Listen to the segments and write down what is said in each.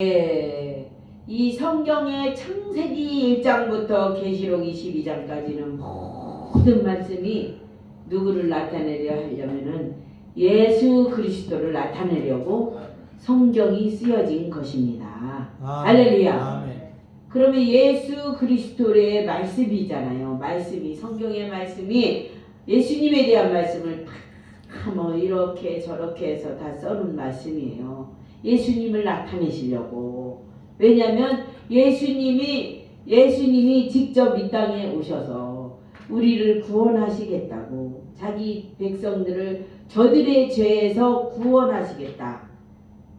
예, 이 성경의 창세기 1장부터 계시록 22장까지는 모든 말씀이 누구를 나타내려 하려면은 예수 그리스도를 나타내려고 성경이 쓰여진 것입니다. 할렐루야. 아멘. 그러면 예수 그리스도의 말씀이잖아요. 말씀이 성경의 말씀이 예수님에 대한 말씀을 다 뭐 이렇게 저렇게 해서 다 써놓은 말씀이에요. 예수님을 나타내시려고. 왜냐하면 예수님이 직접 이 땅에 오셔서 우리를 구원하시겠다고, 자기 백성들을 저들의 죄에서 구원하시겠다,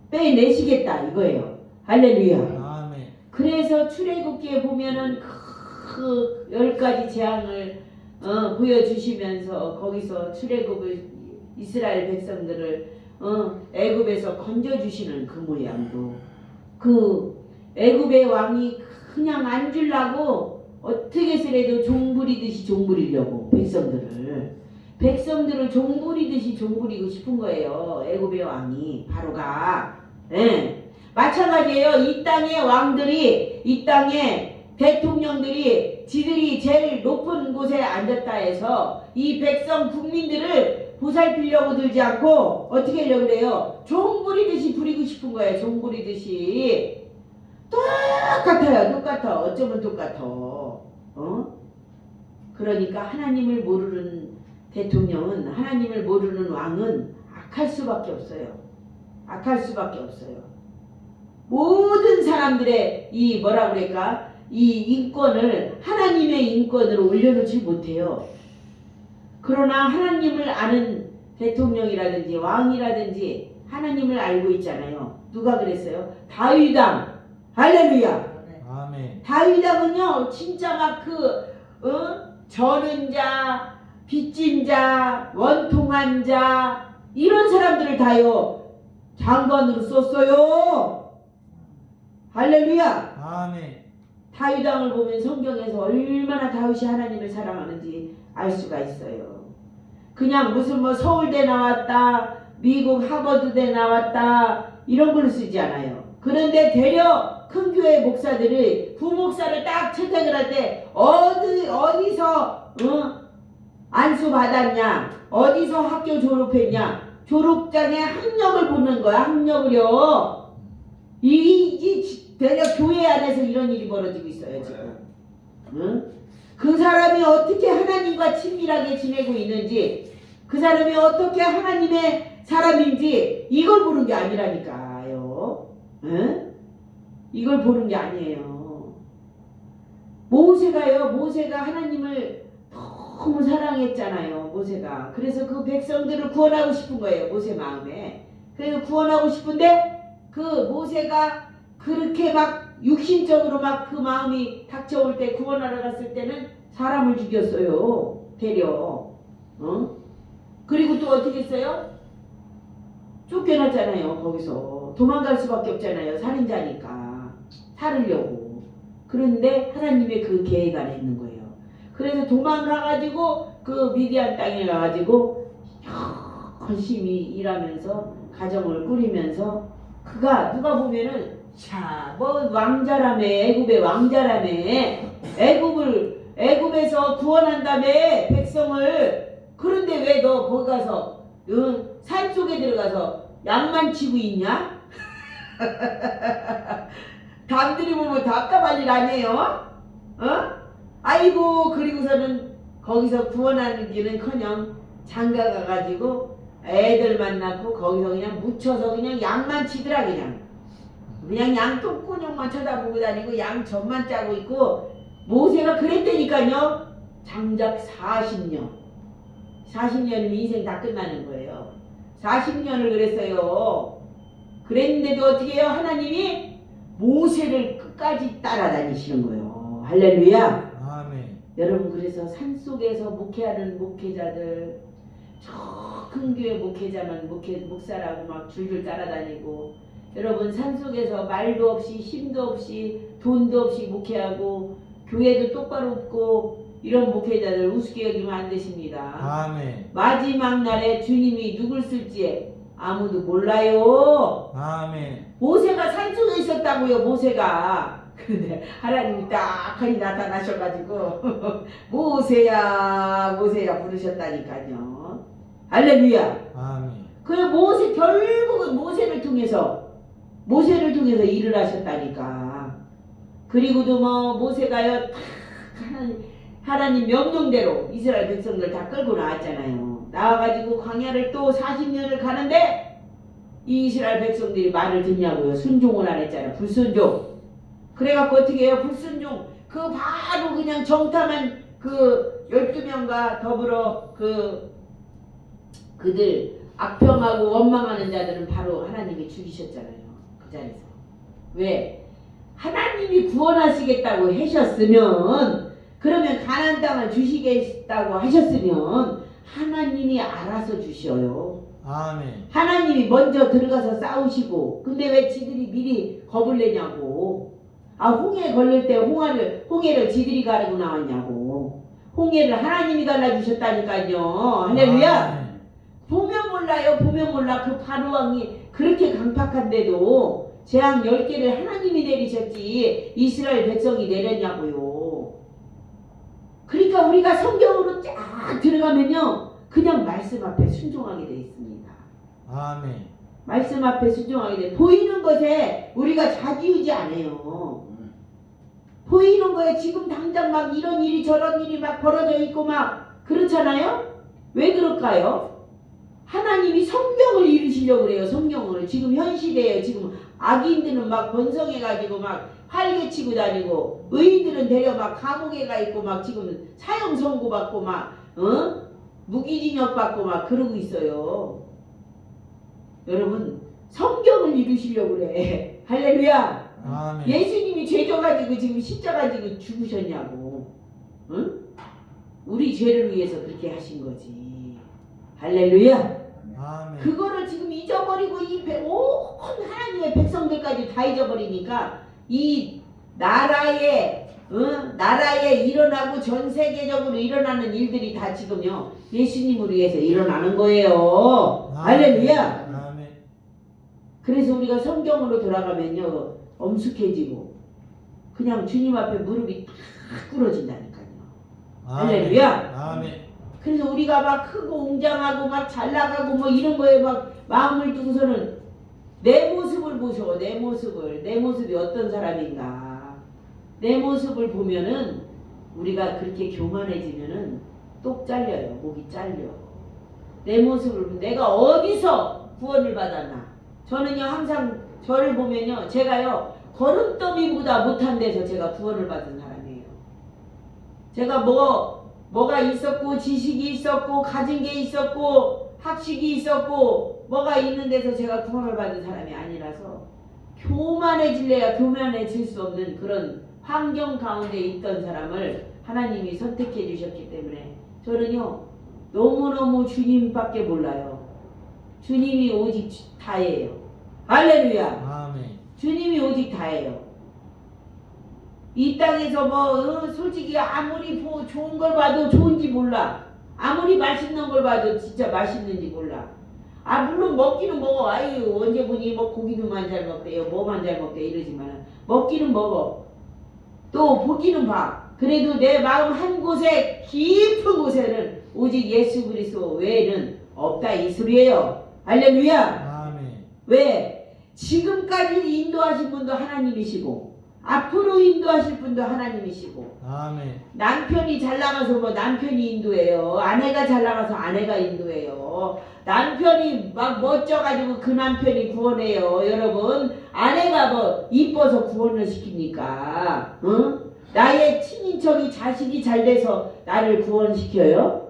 빼내시겠다 이거예요. 할렐루야. 아멘. 그래서 출애굽기에 보면은 그 10가지 재앙을 보여주시면서 거기서 출애굽을 이스라엘 백성들을 애굽에서 건져주시는 그 모양도, 그 애굽의 왕이 그냥 안 주려고 어떻게 해서라도 종부리듯이 종부리려고 백성들을 종부리듯이 종부리고 싶은 거예요. 애굽의 왕이 바로가. 예. 마찬가지예요. 이 땅의 왕들이, 이 땅의 대통령들이 지들이 제일 높은 곳에 앉았다 해서 이 백성 국민들을 보살피려고 들지 않고 어떻게 하려고 그래요? 종부리듯이 부리고 싶은 거예요. 종부리듯이. 똑같아요. 똑같아. 어쩌면 똑같아. 그러니까 하나님을 모르는 대통령은, 하나님을 모르는 왕은 악할 수밖에 없어요. 악할 수밖에 없어요. 모든 사람들의 이 뭐라 그럴까? 이 인권을 하나님의 인권으로 올려놓지 못해요. 그러나 하나님을 아는 대통령이라든지 왕이라든지 하나님을 알고 있잖아요. 누가 그랬어요? 다윗왕. 할렐루야. 아멘. 다윗왕은요 진짜 막 저는 자, 빚진 자, 원통한 자, 이런 사람들을 다요 장관으로 썼어요. 할렐루야. 아멘. 다윗왕을 보면 성경에서 얼마나 다윗이 하나님을 사랑하는지 알 수가 있어요. 그냥 무슨 뭐 서울대 나왔다, 미국 하버드대 나왔다 이런 걸로 쓰지 않아요. 그런데 되려 큰 교회 목사들이 부목사를 딱 채택을 할 때 어디서 안수 받았냐, 어디서 학교 졸업했냐, 졸업장에 학력을 보는 거야. 학력을요. 이 되려 교회 안에서 이런 일이 벌어지고 있어요 지금. 그 사람이 어떻게 하나님과 친밀하게 지내고 있는지, 그 사람이 어떻게 하나님의 사람인지 이걸 보는 게 아니라니까요. 이걸 보는 게 아니에요. 모세가 하나님을 너무 사랑했잖아요. 모세가. 그래서 그 백성들을 구원하고 싶은 거예요. 모세 마음에. 그래서 구원하고 싶은데 그 모세가 그렇게 막 육신적으로 막 그 마음이 닥쳐올 때, 구원하러 갔을 때는 사람을 죽였어요. 되려. 그리고 또 어떻게 했어요? 쫓겨났잖아요. 거기서 도망갈 수밖에 없잖아요. 살인자니까 살으려고. 그런데 하나님의 그 계획 안에 있는 거예요. 그래서 도망가가지고 그 미디안 땅에 가가지고 열심히 일하면서 가정을 꾸리면서, 그가 누가 보면은 뭐 왕자라며, 애굽의 왕자라며, 애굽에서 구원한 다음에 백성을. 그런데 왜 너 거기 가서 산 속에 들어가서 양만 치고 있냐? 남들이 보면 답답할 일 아니에요? 아이고. 그리고서는 거기서 구원하는 길은커녕 장가 가가지고 애들 만나고 거기서 그냥 묻혀서 그냥 양만 치더라. 그냥 양 똥구녕만 쳐다보고 다니고 양 젖만 짜고 있고. 모세가 그랬다니까요. 장작 40년이면 인생 다 끝나는 거예요. 40년을 그랬어요. 그랬는데도 어떻게 해요? 하나님이 모세를 끝까지 따라다니시는 거예요. 할렐루야. 아멘. 여러분, 그래서 산속에서 목회하는 목회자들, 저 큰 교회 목사라고 막 줄줄 따라다니고, 여러분 산속에서 말도 없이 힘도 없이 돈도 없이 목회하고 교회도 똑바로 없고 이런 목회자들 우습게 여기면 안 되십니다. 아멘. 마지막 날에 주님이 누굴 쓸지 아무도 몰라요. 아멘. 모세가 산속에 있었다고요. 모세가. 그런데 하나님이 딱하니 나타나셔가지고 모세야 모세야 부르셨다니까요. 할렐루야. 아멘. 그 모세 결국은 모세를 통해서 일을 하셨다니까. 그리고도 뭐 모세가요 다 하나님 명령대로 이스라엘 백성들 다 끌고 나왔잖아요. 나와가지고 광야를 또 40년을 가는데 이 이스라엘 백성들이 말을 듣냐고요. 순종을 안 했잖아요. 불순종. 그래갖고 어떻게 해요? 불순종. 그 바로 그냥 정탐한 그 12명과 더불어 그들 악평하고 원망하는 자들은 바로 하나님이 죽이셨잖아요. 그 자리에서. 왜? 하나님이 구원하시겠다고 하셨으면, 그러면 가나안 땅을 주시겠다고 하셨으면 하나님이 알아서 주셔요. 아멘. 하나님이 먼저 들어가서 싸우시고. 근데 왜 지들이 미리 겁을 내냐고. 홍해 걸릴 때 홍해를 지들이 가르고 나왔냐고. 홍해를 하나님이 갈라주셨다니까요. 할렐루야. 아멘. 보면 몰라요. 보면 몰라. 그 바로왕이 그렇게 강팍한데도 재앙 10개를 하나님이 내리셨지 이스라엘 백성이 내렸냐고요. 그러니까 우리가 성경으로 쫙 들어가면요 그냥 말씀 앞에 순종하게 돼 있습니다. 아멘. 말씀 앞에 순종하게 돼. 보이는 것에 우리가 좌지우지 안 해요. 보이는 거에 지금 당장 막 이런 일이 저런 일이 막 벌어져 있고 막 그렇잖아요. 왜 그럴까요? 하나님이 성경을 이루시려고 그래요. 성경을. 지금 현 시대에 지금 악인들은 막 번성해가지고 막 활개치고 다니고, 의인들은 데려 막 감옥에 가 있고 막 지금 사형 선고 받고 막 무기징역 받고 막 그러고 있어요. 여러분 성경을 이루시려고 그래. 할렐루야. 아멘. 예수님이 죄 져가지고 지금 십자가 지고 죽으셨냐고. 응? 우리 죄를 위해서 그렇게 하신 거지. 할렐루야. 아멘. 그거를 지금 잊어버리고 온 하나님의 백성들까지 다 잊어버리니까 이 나라에 일어나고 전 세계적으로 일어나는 일들이 다 지금요 예수님을 위해서 일어나는 거예요. 할렐루야. 아멘. 그래서 우리가 성경으로 돌아가면요 엄숙해지고 그냥 주님 앞에 무릎이 탁 꿇어진다니까요. 할렐루야. 아멘. 그래서 우리가 막 크고 웅장하고 막 잘 나가고 뭐 이런 거에 막 마음을 두고서는 내 모습을 보셔. 내 모습이 어떤 사람인가. 내 모습을 보면은 우리가 그렇게 교만해지면은 똑 잘려요. 목이 잘려. 내 모습을 보면 내가 어디서 구원을 받았나. 저는요 항상 저를 보면요 제가요 거름더미보다 못한 데서 제가 구원을 받은 사람이에요. 제가 뭐가 있었고 지식이 있었고 가진 게 있었고 학식이 있었고 뭐가 있는 데서 제가 구원을 받은 사람이 아니라서 교만해질래야 교만해질 수 없는 그런 환경 가운데 있던 사람을 하나님이 선택해 주셨기 때문에 저는요 너무너무 주님밖에 몰라요. 주님이 오직 다예요. 할렐루야. 아멘. 주님이 오직 다예요. 이 땅에서 솔직히 아무리 좋은 걸 봐도 좋은지 몰라. 아무리 맛있는 걸 봐도 진짜 맛있는지 몰라. 물론 먹기는 먹어. 아유 언제 보니 뭐 고기는만 잘 먹대요. 뭐만 잘 먹대 이러지만 먹기는 먹어. 또 보기는 봐. 그래도 내 마음 한 곳에 깊은 곳에는 오직 예수 그리스도 외에는 없다 이 소리예요. 할렐루야. 아멘. 왜? 지금까지 인도하신 분도 하나님이시고 앞으로 인도하실 분도 하나님이시고 아멘. 남편이 잘 나가서 뭐 남편이 인도해요. 아내가 잘 나가서 아내가 인도해요. 남편이 막 멋져가지고 그 남편이 구원해요. 여러분 아내가 뭐 이뻐서 구원을 시킵니까? 응? 나의 친인척이 자식이 잘 돼서 나를 구원시켜요?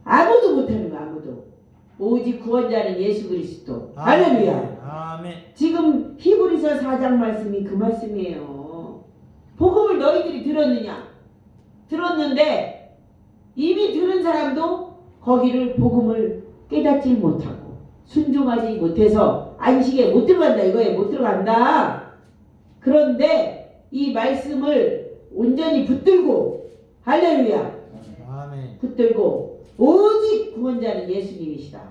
아무도 못하는 거야. 아무도. 오직 구원자는 예수 그리스도. 할렐루야. 아멘. 지금 히브리서 4장 말씀이 그 말씀이에요. 복음을 너희들이 들었느냐? 들었는데 이미 들은 사람도 거기를 복음을 깨닫지 못하고 순종하지 못해서 안식에 못 들어간다 이거예요. 못 들어간다. 그런데 이 말씀을 온전히 붙들고 할렐루야. 아멘. 붙들고 오직 구원자는 예수님이시다.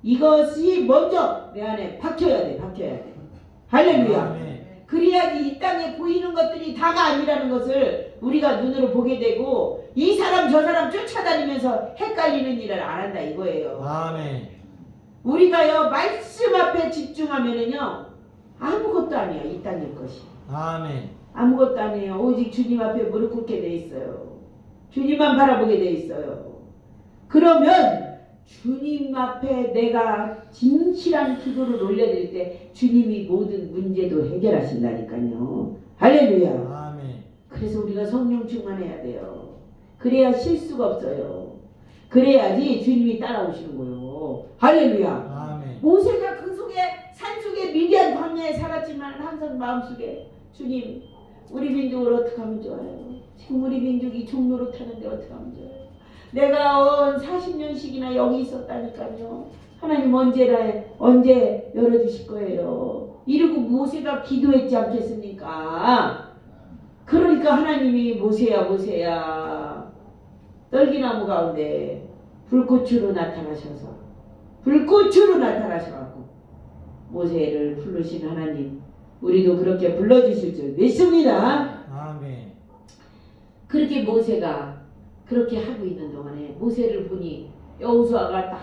이것이 먼저 내 안에 박혀야 돼. 할렐루야. 아멘. 그래야지 이 땅에 보이는 것들이 다가 아니라는 것을 우리가 눈으로 보게 되고 이 사람 저 사람 쫓아다니면서 헷갈리는 일을 안 한다 이거예요. 아멘. 우리가요 말씀 앞에 집중하면은요 아무것도 아니야 이 땅의 것이. 아멘. 아무것도 아니에요. 오직 주님 앞에 무릎 꿇게 돼 있어요. 주님만 바라보게 돼 있어요. 그러면 주님 앞에 내가 진실한 기도를 올려드릴 때 주님이 모든 문제도 해결하신다니까요. 할렐루야. 아멘. 그래서 우리가 성령 충만해야 돼요. 그래야 실수가 없어요. 그래야지 주님이 따라오시는 거예요. 할렐루야. 아멘. 모세가 그 속에 산속에 미디안 광야에 살았지만 항상 마음속에 주님 우리 민족을 어떻게 하면 좋아요? 지금 우리 민족이 종로로 타는데 어떻게 하면 좋아요? 내가 40년씩이나 여기 있었다니까요. 하나님 언제 열어주실 거예요? 이러고 모세가 기도했지 않겠습니까? 그러니까 하나님이 모세야 떨기나무 가운데 불꽃으로 나타나셔갖고 모세를 부르신 하나님 우리도 그렇게 불러주실 줄 믿습니다. 아멘. 그렇게 모세가 그렇게 하고 있는 동안에 모세를 보니 여호수아가 딱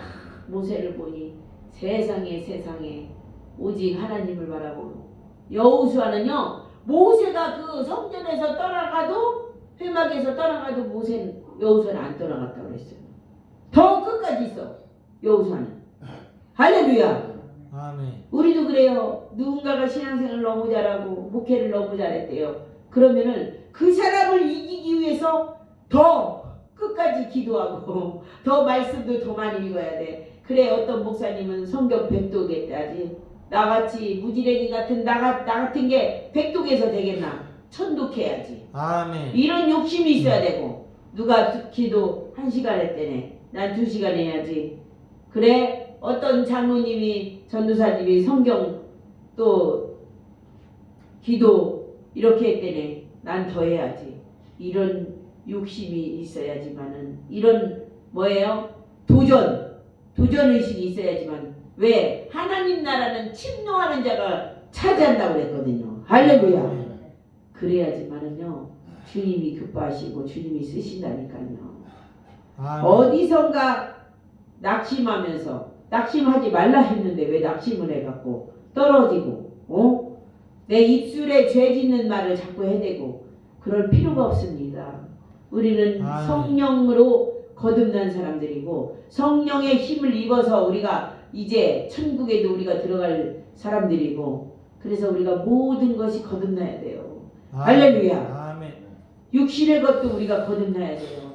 모세를 보니 세상에 오직 하나님을 바라보고 여호수아는요 모세가 그 성전에서 떠나가도 회막에서 떠나가도 여호수아는 안 떠나갔다고 그랬어요. 더 끝까지 있어 여호수아는. 할렐루야. 아멘. 우리도 그래요. 누군가가 신앙생활을 너무 잘하고 목회를 너무 잘했대요. 그러면은 그 사람을 이기기 위해서 더 끝까지 기도하고 더 말씀도 더 많이 읽어야 돼. 그래 어떤 목사님은 성경 100독했다지. 나같이 무지랭이 같은 나 같은 게 100독에서 되겠나? 1000독해야지. 아멘. 이런 욕심이 있어야 되고 누가 기도 1시간 했대네. 난 2시간 해야지. 그래 어떤 장로님이 전도사님이 성경 또 기도 이렇게 했대네. 난 더 해야지. 이런 욕심이 있어야지만은 이런 도전의식이 있어야지만 왜 하나님 나라는 침노하는 자가 차지한다고 그랬거든요. 할렐루야. 그래야지만은요 주님이 기뻐하시고 주님이 쓰신다니까요. 아멘. 어디선가 낙심하지 말라 했는데 왜 낙심을 해갖고 떨어지고 내 입술에 죄 짓는 말을 자꾸 해대고 그럴 필요가 없습니다. 우리는 아멘. 성령으로 거듭난 사람들이고 성령의 힘을 입어서 우리가 이제 천국에도 우리가 들어갈 사람들이고 그래서 우리가 모든 것이 거듭나야 돼요. 할렐루야. 아멘. 육신의 것도 우리가 거듭나야 돼요.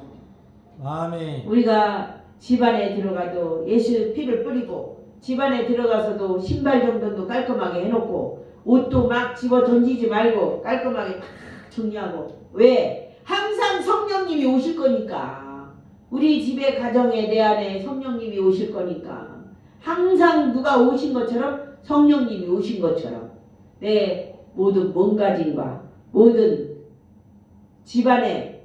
아멘. 우리가 집안에 들어가도 예수 피를 뿌리고 집안에 들어가서도 신발 정도도 깔끔하게 해놓고 옷도 막 집어 던지지 말고 깔끔하게 딱 정리하고 왜? 항상 성령님이 오실 거니까 우리 집에 가정에 내 안에 성령님이 오실 거니까 항상 누가 오신 것처럼 성령님이 오신 것처럼 내 모든 몸가짐과 모든 집안의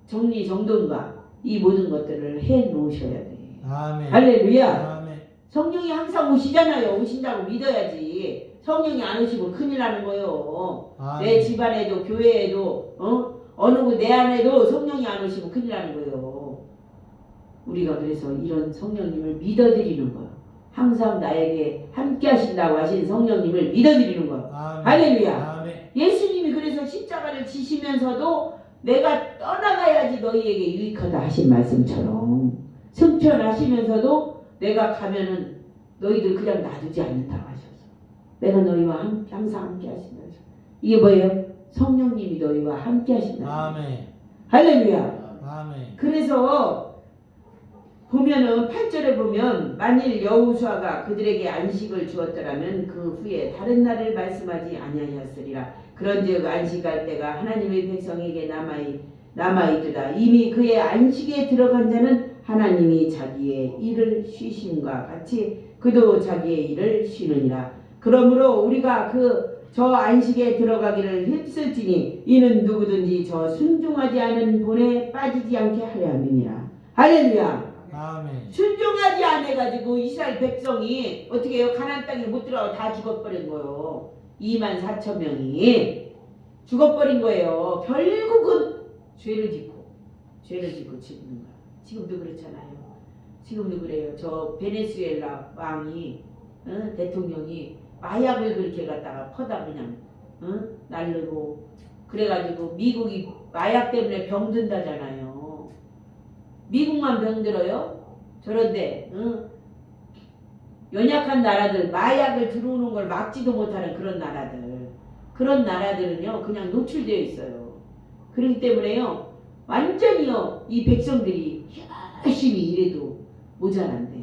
정리정돈과 이 모든 것들을 해 놓으셔야 돼. 아멘. 할렐루야. 아멘. 성령이 항상 오시잖아요. 오신다고 믿어야지. 성령이 안 오시면 큰일 나는 거예요. 아멘. 내 집안에도 교회에도 어느 곳 내 안에도 성령이 안 오시면 큰일 나는 거예요. 우리가 그래서 이런 성령님을 믿어드리는 거예요. 항상 나에게 함께 하신다고 하신 성령님을 믿어드리는 거예요. 아멘. 할렐루야. 아멘. 예수님이 그래서 십자가를 지시면서도 내가 떠나가야지 너희에게 유익하다 하신 말씀처럼 승천하시면서도 내가 가면은 너희들 그냥 놔두지 않는다고 하셨어. 내가 너희와 항상 함께 하신다. 이게 뭐예요? 성령님이 너희와 함께 하신다. 아멘. 할렐루야. 아멘. 그래서 보면은 8절에 보면 만일 여호수아가 그들에게 안식을 주었더라면 그 후에 다른 날을 말씀하지 아니하였으리라. 그런즉 안식할 때가 하나님의 백성에게 남아있도다. 이미 그의 안식에 들어간 자는 하나님이 자기의 일을 쉬심과 같이 그도 자기의 일을 쉬느니라. 그러므로 우리가 저 안식에 들어가기를 힘쓸지니 이는 누구든지 저 순종하지 않은 본에 빠지지 않게 하려 함이니라. 할렐루야. 아멘. 순종하지 않아가지고 이스라엘 백성이 어떻게 해요? 가나안 땅에 못 들어가고 다 죽어버린 거예요. 24,000명이 죽어버린 거예요. 결국은 죄를 짓고 죽는 거야. 지금도 그렇잖아요. 지금도 그래요. 저 베네수엘라 왕이 대통령이 마약을 그렇게 갖다가 퍼다 그냥 날르고 그래가지고 미국이 마약 때문에 병든다잖아요. 미국만 병들어요? 저런데 연약한 나라들 마약을 들어오는 걸 막지도 못하는 그런 나라들은요 그냥 노출되어 있어요. 그렇기 때문에요 완전히요 이 백성들이 열심히 일해도 모자란데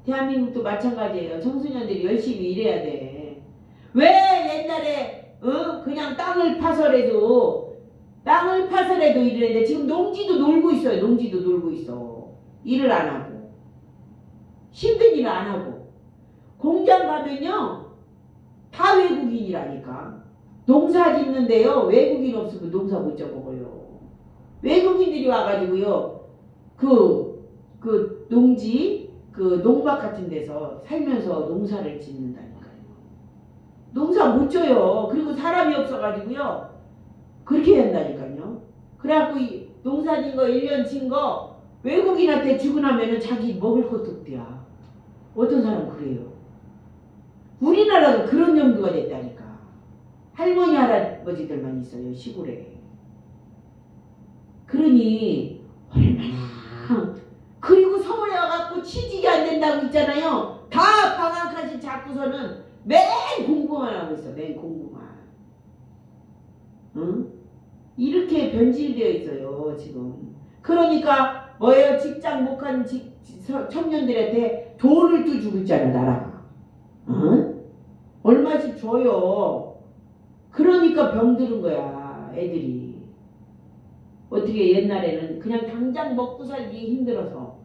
대한민국도 마찬가지예요. 청소년들이 열심히 일해야 돼. 왜 옛날에 그냥 땅을 파서라도 일을 했는데 지금 농지도 놀고 있어요. 농지도 놀고 있어. 일을 안 하고 힘든 일을 안 하고 공장 가면요 다 외국인이라니까. 농사 짓는데요 외국인 없으면 농사 못 져먹어요. 외국인들이 와가지고요 그 농지 그 농막 같은 데서 살면서 농사를 짓는다니까요. 농사 못 져요. 그리고 사람이 없어가지고요 그렇게 된다니까요. 그래갖고 이 농사 진 거 1년 진 거 외국인한테 주고 나면은 자기 먹을 것도 없대야. 어떤 사람은 그래요. 우리나라도 그런 정도가 됐다니까. 할머니 할아버지들만 있어요 시골에. 그러니 얼마나 그리고 서울에 와갖고 취직이 안 된다고 있잖아요. 다 방학까지 잡고서는 맨 공부만 하고 있어. 맨 공부만. 이렇게 변질되어 있어요 지금. 그러니까 뭐예요? 직장 못 간 청년들한테 돈을 또 주고 있잖아 나라가. 얼마씩 줘요. 그러니까 병드는 거야 애들이. 어떻게 옛날에는 그냥 당장 먹고 살기 힘들어서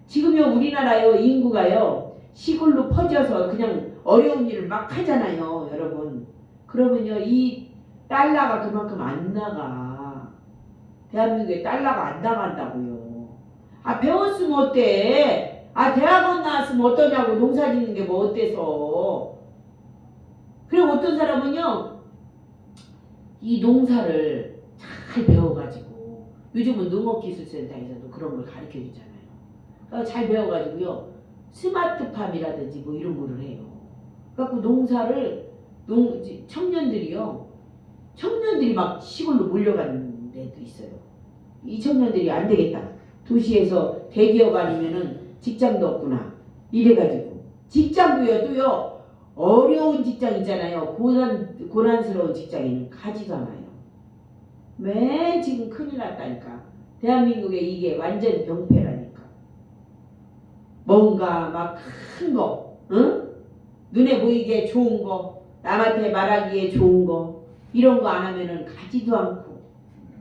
지금요 우리나라요 인구가요 시골로 퍼져서 그냥 어려운 일을 막 하잖아요 여러분. 그러면요 이 달러가 그만큼 안 나가. 대한민국에 달러가 안 나간다고요. 아 배웠으면 어때? 아 대학원 나왔으면 어떠냐고. 농사 짓는 게 뭐 어때서. 그리고 어떤 사람은요 이 농사를 잘 배워가지고 요즘은 농업기술센터에서도 그런 걸 가르쳐주잖아요. 그러니까 잘 배워가지고요 스마트팜이라든지 뭐 이런 거를 해요. 그래갖고 농사를 청년들이 막 시골로 몰려가는 데도 있어요. 이 청년들이 안 되겠다. 도시에서 대기업 아니면은 직장도 없구나. 이래가지고 직장도요 또요 어려운 직장 있잖아요. 고난스러운 직장에는 가지도 않아요. 맨 지금 큰일 났다니까. 대한민국에 이게 완전 병폐라니까. 뭔가 막 큰 거, 눈에 보이게 좋은 거, 남한테 말하기에 좋은 거 이런 거 안 하면은 가지도 않고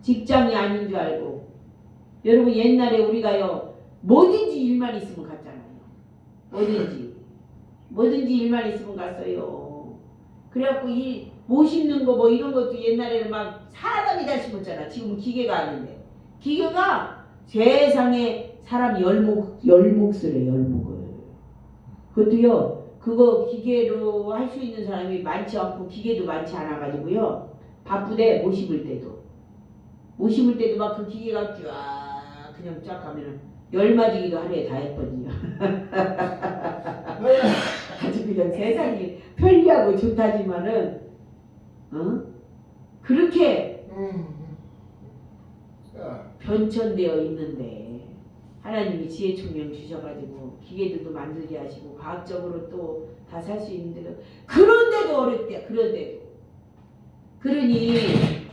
직장이 아닌 줄 알고. 여러분 옛날에 우리가요 뭐든지 일만 있으면 갔잖아요. 뭐든지 일만 있으면 갔어요. 그래갖고 이 못 심는 거 뭐 이런 것도 옛날에는 막 사람이 다 심었잖아. 지금은 기계가 아닌데 기계가 세상에 사람 열목을 해. 그것도요 그거 기계로 할 수 있는 사람이 많지 않고 기계도 많지 않아 가지고요 바쁘대. 못 심을 때도 막 그 기계가 그냥 쫙 가면은 열맞이기도 하루에 다 했거든요. 아주 그냥 세상이 편리하고 좋다지만은 그렇게 변천되어 있는데 하나님이 지혜 총명 주셔가지고 기계들도 만들게 하시고 과학적으로 또 다 살 수 있는데도 그런데도 어렵대. 그런데도. 그러니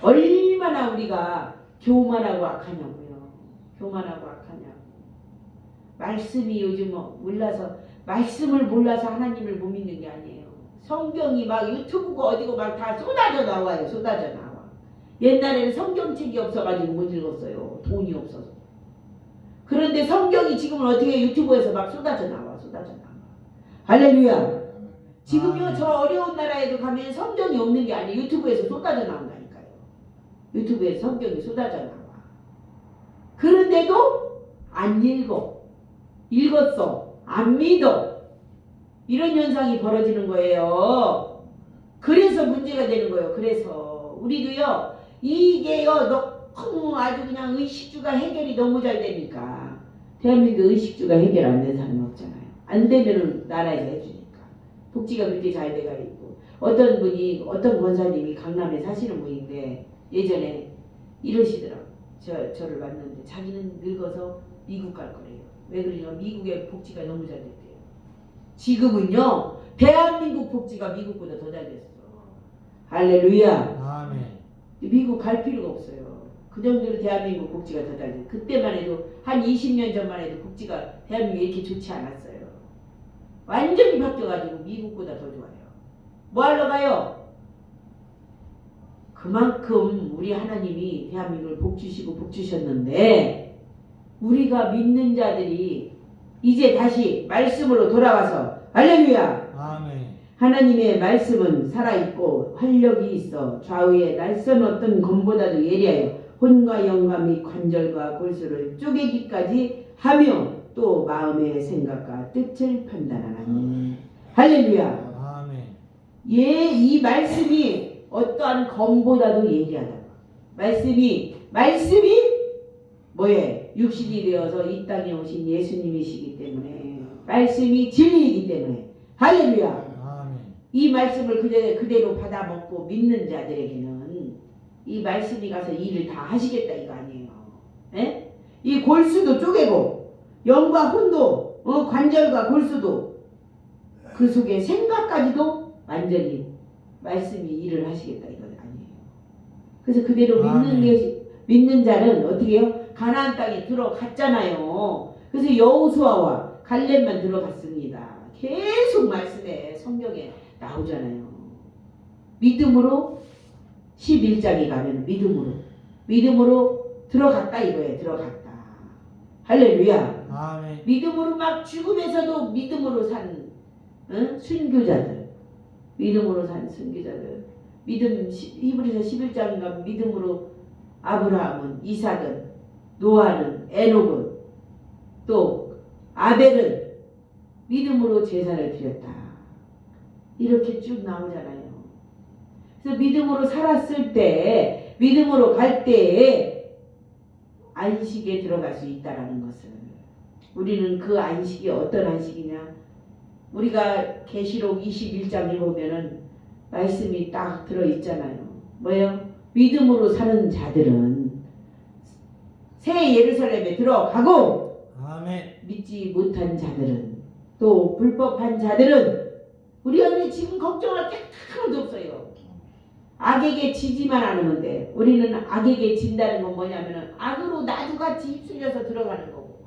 얼마나 우리가 교만하고 악하냐고요. 교만하고 악하냐고. 말씀이 요즘 몰라서 말씀을 몰라서 하나님을 못 믿는 게 아니에요. 성경이 막 유튜브고 어디고 막 다 쏟아져 나와요. 쏟아져 나와. 옛날에는 성경책이 없어가지고 못 읽었어요. 돈이 없어서. 그런데 성경이 지금은 어떻게 유튜브에서 막 쏟아져 나와. 할렐루야. 지금요 저 어려운 나라에도 가면 성경이 없는 게 아니에요. 유튜브에서 쏟아져 나온다니까요. 유튜브에서 성경이 쏟아져 나와. 그런데도 안 읽어. 읽었어. 안 믿어. 이런 현상이 벌어지는 거예요. 그래서 문제가 되는 거예요. 그래서 우리도요. 이게요. 너무 아주 그냥 의식주가 해결이 너무 잘 되니까 대한민국 의식주가 해결 안 된 사람이 없잖아요. 안 되면은 나라에서 해주니까 복지가 그렇게 잘 돼가 있고 어떤 분이 어떤 권사님이 강남에 사시는 분인데 예전에 이러시더라고. 저를 만났는데 자기는 늙어서 미국 갈 거래요. 왜 그러냐? 미국의 복지가 너무 잘 됐대요. 지금은요 대한민국 복지가 미국보다 더 잘 됐어. 할렐루야. 아멘. 미국 갈 필요가 없어요. 그 정도로 대한민국 복지가 더 잘 됐어요. 그때만 해도 한 20년 전만 해도 복지가 대한민국이 이렇게 좋지 않았어요. 완전히 바뀌어가지고 미국보다 더 좋아요. 뭐 하러 가요? 그만큼 우리 하나님이 대한민국을 복 주시고 복 주셨는데 우리가 믿는 자들이 이제 다시 말씀으로 돌아와서 할렐루야. 아멘. 하나님의 말씀은 살아있고 활력이 있어 좌우에 낯선 어떤 검보다도 예리하여 혼과 영과 및 관절과 골수를 쪼개기까지 하며 또 마음의 생각과 뜻을 판단하나니 할렐루야. 아멘. 이 말씀이 어떠한 검보다도 예리하다. 말씀이 뭐예요? 육신이 되어서 이 땅에 오신 예수님이시기 때문에 말씀이 진리이기 때문에 할렐루야. 아멘. 이 말씀을 그대로 받아먹고 믿는 자들에게는 이 말씀이 가서 일을 다 하시겠다 이거 아니에요. 에? 이 골수도 쪼개고 영과 혼도 관절과 골수도 그 속에 생각까지도 완전히 말씀이 일을 하시겠다 이거 아니에요. 그래서 그대로 믿는 자는 어떻게 해요? 가나안 땅에 들어갔잖아요. 그래서 여호수아와 갈렙만 들어갔습니다. 계속 말씀에 성경에 나오잖아요. 믿음으로 11장에 가면 믿음으로 들어갔다 이거예요. 들어갔다. 할렐루야. 아멘. 믿음으로 막 죽음에서도 믿음으로 산 순교자들. 믿음으로 산 순교자들. 믿음 히브리서 11장인가 믿음으로 아브라함은 이삭은 노아는 에녹은 또 아벨은 믿음으로 제사를 드렸다. 이렇게 쭉 나오잖아요. 그래서 믿음으로 살았을 때 믿음으로 갈 때에 안식에 들어갈 수 있다라는 것을 우리는 그 안식이 어떤 안식이냐 우리가 계시록 21장에 보면은 말씀이 딱 들어있잖아요. 뭐예요? 믿음으로 사는 자들은 새 예루살렘에 들어가고 아멘. 믿지 못한 자들은 또 불법한 자들은 우리가 지금 걱정할 게 하나도 없어요. 악에게 지지만 않으면 돼. 우리는 악에게 진다는 건 뭐냐면은 악으로 나도 같이 휩쓸려서 들어가는 거고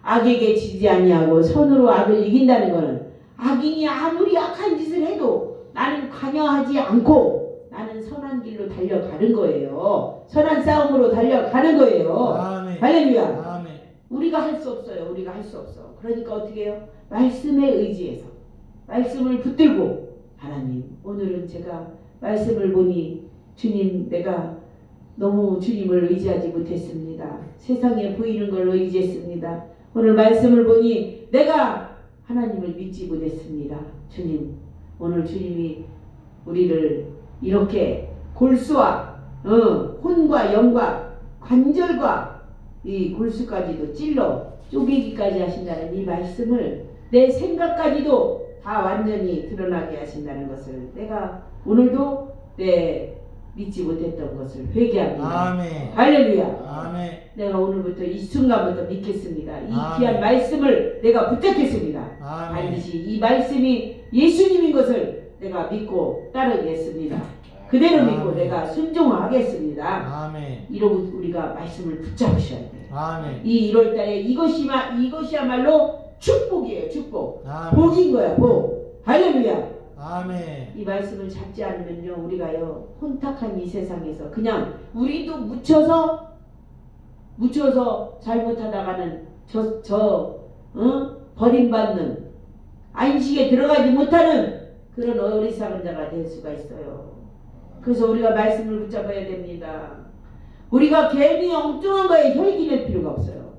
악에게 지지 아니하고 선으로 악을 이긴다는 거는 악인이 아무리 악한 짓을 해도 나는 관여하지 않고 나는 선한 길로 달려가는 거예요. 선한 싸움으로 달려가는 거예요. 아멘. 할렐루야. 아멘. 우리가 할 수 없어요. 우리가 할 수 없어. 그러니까 어떻게 해요? 말씀에 의지해서 말씀을 붙들고 하나님 오늘은 제가 말씀을 보니 주님 내가 너무 주님을 의지하지 못했습니다. 세상에 보이는 걸 의지했습니다. 오늘 말씀을 보니 내가 하나님을 믿지 못했습니다. 주님 오늘 주님이 우리를 이렇게 골수와 혼과 영과 관절과 이 골수까지도 찔러 쪼개기까지 하신다는 이 말씀을 내 생각까지도 다 완전히 드러나게 하신다는 것을 내가 오늘도 내 믿지 못했던 것을 회개합니다. 아멘. 할렐루야. 아멘. 내가 오늘부터 이 순간부터 믿겠습니다. 이 아멘. 귀한 말씀을 내가 붙잡겠습니다. 아멘. 반드시 이 말씀이 예수님인 것을 내가 믿고 따르겠습니다. 그대로 믿고 아멘. 내가 순종하겠습니다. 아멘. 이러고 우리가 말씀을 붙잡으셔야 돼요. 아멘. 이 1월달에 이것이야말로 축복이에요. 축복. 아멘. 복인 거야. 복. 할렐루야. 아멘. 이 말씀을 잡지 않으면요 우리가요 혼탁한 이 세상에서 그냥 우리도 묻혀서 잘못하다가는 버림받는 안식에 들어가지 못하는 그런 어리석은 자가 될 수가 있어요. 그래서 우리가 말씀을 붙잡아야 됩니다. 우리가 괜히 엉뚱한 거에 혈기낼 필요가 없어요.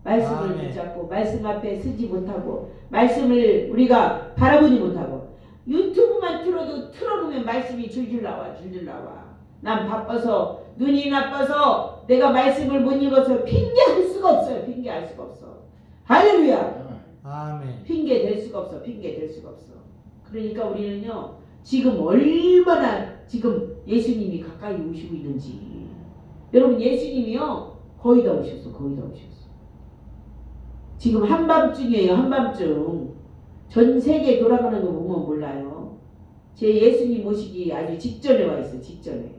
말씀을 아멘. 붙잡고 말씀 앞에 서지 못하고 말씀을 우리가 바라보지 못하고 유튜브만 틀어놓으면 말씀이 줄줄 나와. 난 바빠서 눈이 나빠서 내가 말씀을 못 읽어서 핑계할 수가 없어요. 핑계할 수가 없어. 할렐루야. 아멘. 핑계 될 수가 없어. 그러니까 우리는요 지금 얼마나 지금 예수님이 가까이 오시고 있는지. 여러분 예수님이요 거의 다 오셨어. 지금 한밤중이에요. 한밤중. 전 세계 돌아가는 거 보면 몰라요. 제 예수님 오시기 아주 직전에 와 있어. 직전에.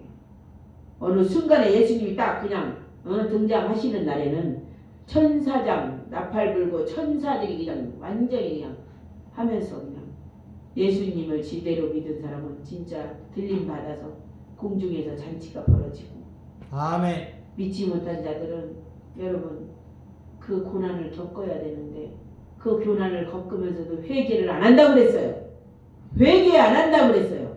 어느 순간에 예수님이 딱 그냥 등장하시는 날에는 천사장 나팔 불고 천사들이 그냥 완전히 그냥 하면서 그냥 예수님을 지대로 믿은 사람은 진짜 들림 받아서 공중에서 잔치가 벌어지고 아멘. 믿지 못한 자들은 여러분 그 고난을 겪어야 되는데 그 고난을 겪으면서도 회개를 안 한다고 그랬어요. 회개 안 한다고 그랬어요.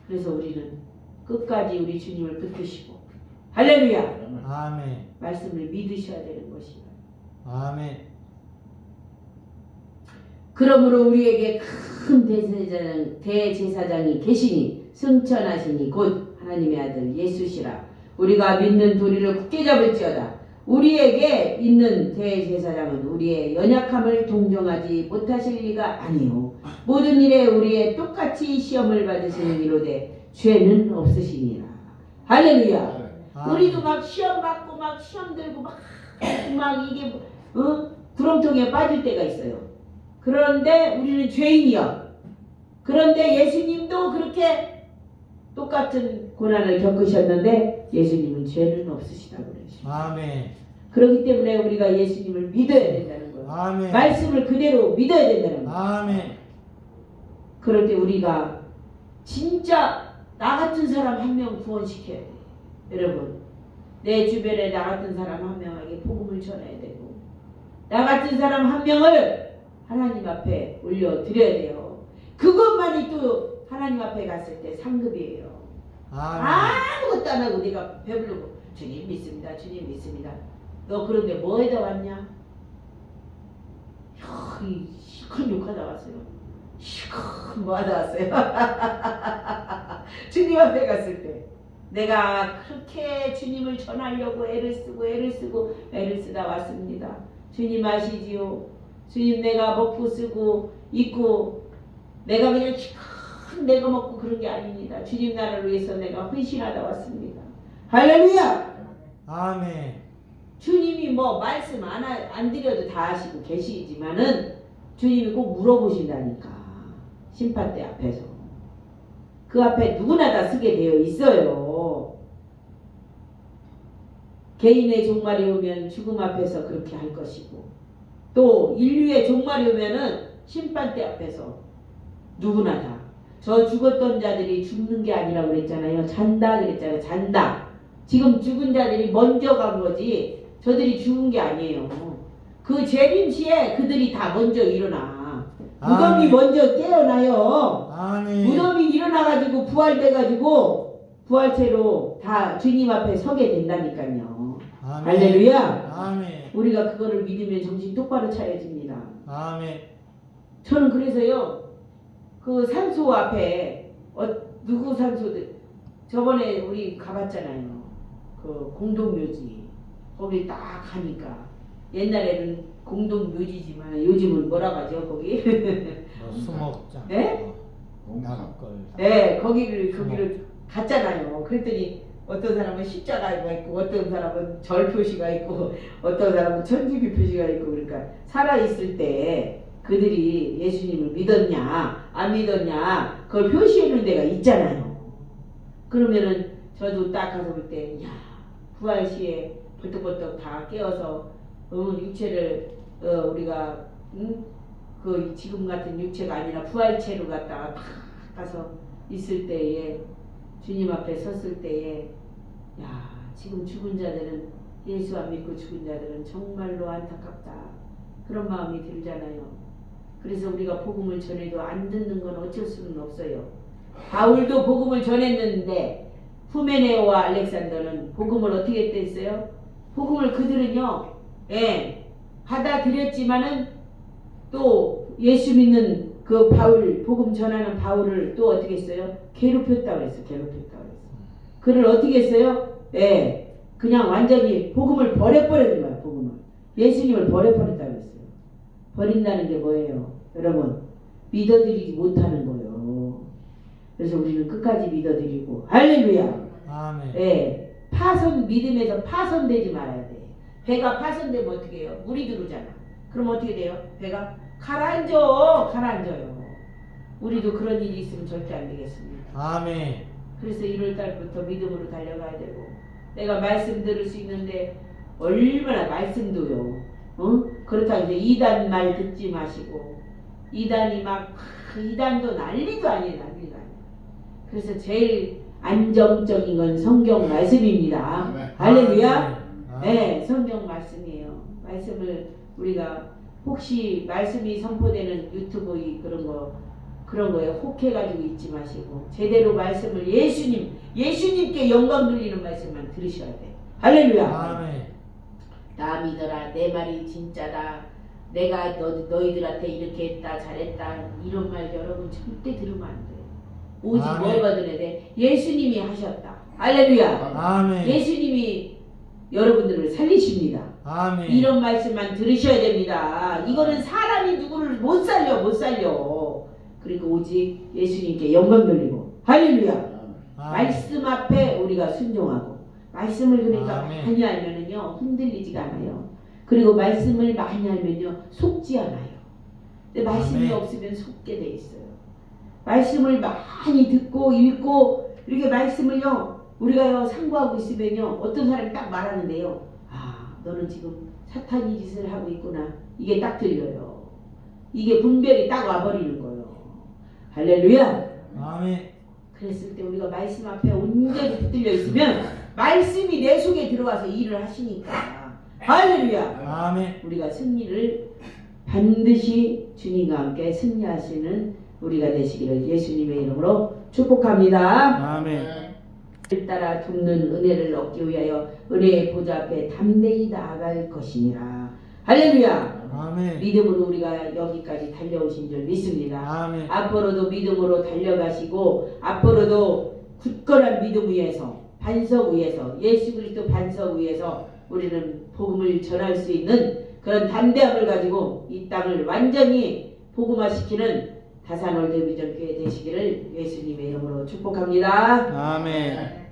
그래서 우리는 끝까지 우리 주님을 붙드시고 할렐루야. 아멘. 말씀을 믿으셔야 되는 것이에요. 아멘. 그러므로 우리에게 큰 대제사장이 계시니 승천하시니 곧 하나님의 아들 예수시라. 우리가 믿는 도리를 굳게 잡을지어다. 우리에게 있는 대제사장은 우리의 연약함을 동정하지 못하실 리가 아니요 모든 일에 우리의 똑같이 시험을 받으시는 이로되 죄는 없으시니라. 할렐루야. 우리도 막 시험 받고 막 시험 들고 막 이게 구렁텅이에 빠질 때가 있어요. 그런데 우리는 죄인이야. 그런데 예수님도 그렇게 똑같은 고난을 겪으셨는데 예수님은 죄는 없으시다고 그러시죠. 아멘. 그렇기 때문에 우리가 예수님을 믿어야 된다는 거예요. 아멘. 말씀을 그대로 믿어야 된다는 거예요. 아멘. 그럴 때 우리가 진짜 나 같은 사람 한 명 구원시켜야 돼요. 여러분 내 주변에 나 같은 사람 한 명에게 복음을 전해야 되고 나 같은 사람 한 명을 하나님 앞에 올려드려야 돼요. 그것만이 또 하나님 앞에 갔을 때 상급이에요. 아무것도 안 하고 네가 배부르고 주님 믿습니다. 너 그런데 뭐에다 왔냐? 이 시큰 욕하다 왔어요. 시큰 뭐하다 왔어요? 주님 앞에 갔을 때 내가 그렇게 주님을 전하려고 애를 쓰다 왔습니다. 주님 아시지요? 주님 내가 먹고 쓰고 입고 내가 그냥 시큰 내가 먹고 그런 게 아닙니다. 주님 나라를 위해서 내가 헌신하다 왔습니다. 할렐루야. 아멘. 주님이 뭐 말씀 안 드려도 다 하시고 계시지만은 주님이 꼭 물어보신다니까. 심판대 앞에서 그 앞에 누구나 다 서게 되어 있어요. 개인의 종말이 오면 죽음 앞에서 그렇게 할 것이고 또 인류의 종말이 오면은 심판대 앞에서 누구나 다 저 죽었던 자들이 죽는 게 아니라 그랬잖아요. 잔다 그랬잖아요. 잔다. 지금 죽은 자들이 먼저 간 거지 저들이 죽은 게 아니에요. 그 재림시에 그들이 다 먼저 일어나. 무덤이 먼저 깨어나요. 아멘. 무덤이 일어나가지고 부활돼가지고 부활체로 다 주님 앞에 서게 된다니까요. 아멘. 할렐루야. 아멘. 우리가 그거를 믿으면 정신 똑바로 차려집니다. 아멘. 저는 그래서요 그 산소 앞에 누구 산소들 저번에 우리 가봤잖아요. 그 공동묘지 거기 딱 가니까 옛날에는 공동묘지지만 요즘은 뭐라고 하죠 거기? 수목장. 네? 낙걸. 네 거기를 갔잖아요. 그랬더니 어떤 사람은 십자가가 있고 어떤 사람은 절 표시가 있고 어떤 사람은 천주교 표시가 있고 그러니까 살아있을 때 그들이 예수님을 믿었냐 안 믿었냐 그걸 표시해 놓은 데가 있잖아요. 그러면은 저도 딱 가서 볼 때 야 부활 시에 벌떡벌떡 다 깨어서 육체를 우리가 그 지금 같은 육체가 아니라 부활체로 갔다가 탁 가서 있을 때에 주님 앞에 섰을 때에 야 지금 죽은 자들은 예수 안 믿고 죽은 자들은 정말로 안타깝다 그런 마음이 들잖아요. 그래서 우리가 복음을 전해도 안 듣는 건 어쩔 수는 없어요. 바울도 복음을 전했는데 후메네오와 알렉산더는 복음을 어떻게 했어요? 복음을 그들은요 예, 받아들였지만은 또 예수 믿는 그 바울, 복음 전하는 바울을 또 어떻게 했어요? 괴롭혔다고 했어. 괴롭혔다고 했어. 그를 어떻게 했어요? 예, 그냥 완전히 복음을 버려버리는 거야. 복음을. 예수님을 버려버렸다고 했어요. 버린다는 게 뭐예요? 여러분, 믿어드리지 못하는 거예요. 그래서 우리는 끝까지 믿어드리고, 할렐루야. 아멘. 예, 믿음에서 파손되지 말아야 돼. 배가 파손되면 어떻게 해요? 물이 들어오잖아. 그럼 어떻게 돼요? 배가 가라앉아요. 우리도 그런 일이 있으면 절대 안 되겠습니다. 아멘. 그래서 1월달부터 믿음으로 달려가야 되고, 내가 말씀 들을 수 있는데 얼마나 말씀도요. 그렇다고 이제 이단 말 듣지 마시고, 이단이 이단도 난리도 아니에요. 그래서 제일 안정적인 건 성경 말씀입니다. 할렐루야. 네, 성경 말씀이에요. 말씀을 우리가 혹시 말씀이 선포되는 유튜브 그런 거에 혹해가지고 있지 마시고 제대로 말씀을 예수님께 영광 돌리는 말씀만 들으셔야 돼. 할렐루야. 아멘. 나 믿어라. 내 말이 진짜다. 내가 너희들한테 이렇게 했다 잘했다 이런 말 여러분 절대 들으면 안 돼. 오직 뭘 받으려야 돼? 예수님이 하셨다. 할렐루야. 아멘. 예수님이 여러분들을 살리십니다. 아멘. 이런 말씀만 들으셔야 됩니다. 이거는 사람이 누구를 못 살려. 그리고 오직 예수님께 영광 돌리고, 할렐루야. 말씀 앞에 우리가 순종하고, 말씀을 그러니까 아멘. 많이 알면은요 흔들리지가 않아요. 그리고 말씀을 많이 알면요 속지 않아요. 근데 말씀이 아멘. 없으면 속게 돼 있어요. 말씀을 많이 듣고 읽고 이렇게 말씀을요 우리가요 상고하고 있으면요 어떤 사람이 딱 말하는데요, 아 너는 지금 사탄이 짓을 하고 있구나, 이게 딱 들려요. 이게 분별이 딱 와버리는 거예요. 할렐루야. 아멘. 그랬을 때 우리가 말씀 앞에 온전히 붙들려 있으면 말씀이 내 속에 들어와서 일을 하시니까, 할렐루야. 아멘. 우리가 승리를 반드시 주님과 함께 승리하시는 우리가 되시기를 예수님의 이름으로 축복합니다. 아멘. 따라 돕는 은혜를 얻기 위하여 은혜의 보좌 앞에 담대히 나아갈 것이니라. 할렐루야. 아멘. 믿음으로 우리가 여기까지 달려오신 줄 믿습니다. 아멘. 앞으로도 믿음으로 달려가시고 앞으로도 굳건한 믿음 위에서 반석 위에서 예수 그리스도 반석 위에서 우리는 복음을 전할 수 있는 그런 담대함을 가지고 이 땅을 완전히 복음화시키는 다산월드 비전교회 되시기를 예수님의 이름으로 축복합니다. 아멘.